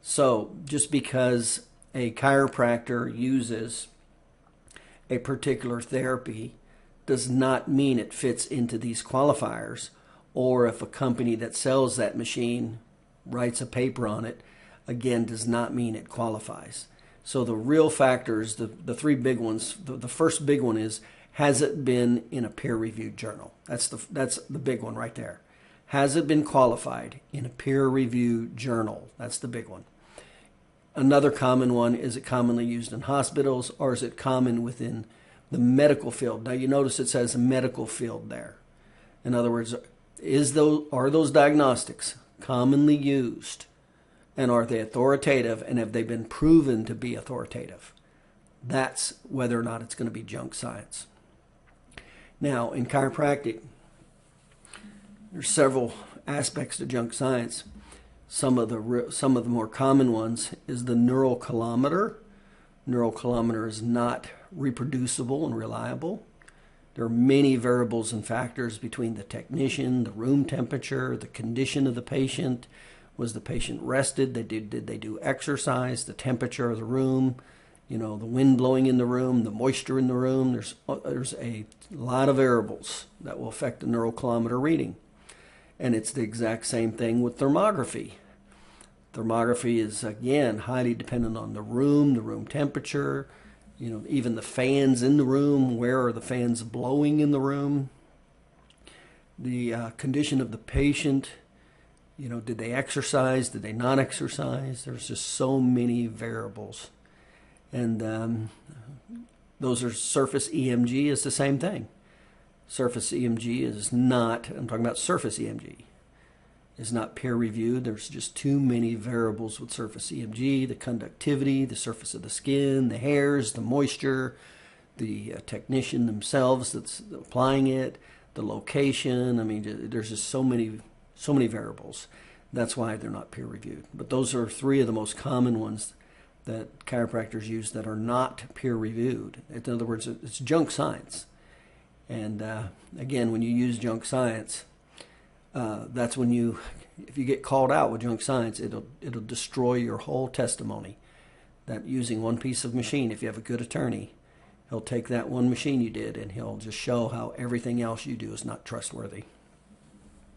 So just because a chiropractor uses a particular therapy does not mean it fits into these qualifiers, or if a company that sells that machine writes a paper on it, again, does not mean it qualifies. So the real factors, the three big ones, the first big one is, has it been in a peer-reviewed journal? That's the big one right there. Has it been qualified in a peer-reviewed journal? That's the big one. Another common one, is it commonly used in hospitals, or is it common within the medical field? Now you notice it says medical field there. In other words, are those diagnostics commonly used, and are they authoritative, and have they been proven to be authoritative? That's whether or not it's going to be junk science. Now, in chiropractic, there's several aspects to junk science. Some of the more common ones is the neural kilometer. Neural kilometer is not reproducible and reliable. There are many variables and factors between the technician, the room temperature, the condition of the patient. Was the patient rested? Did they do exercise? The temperature of the room, the wind blowing in the room, the moisture in the room. There's a lot of variables that will affect the neural kilometer reading. And it's the exact same thing with thermography. Thermography is, again, highly dependent on the room temperature, even the fans in the room. Where are the fans blowing in the room? The condition of the patient. Did they exercise? Did they not exercise? There's just so many variables. And those are surface EMG is the same thing. Surface EMG is not, I'm talking about surface EMG, is not peer reviewed. There's just too many variables with surface EMG, the conductivity, the surface of the skin, the hairs, the moisture, the technician themselves that's applying it, the location. I mean, there's just so many variables. That's why they're not peer reviewed. But those are three of the most common ones that chiropractors use that are not peer reviewed. In other words, it's junk science. And again, when you use junk science, that's when if you get called out with junk science, it'll destroy your whole testimony. That using one piece of machine, if you have a good attorney, he'll take that one machine you did and he'll just show how everything else you do is not trustworthy.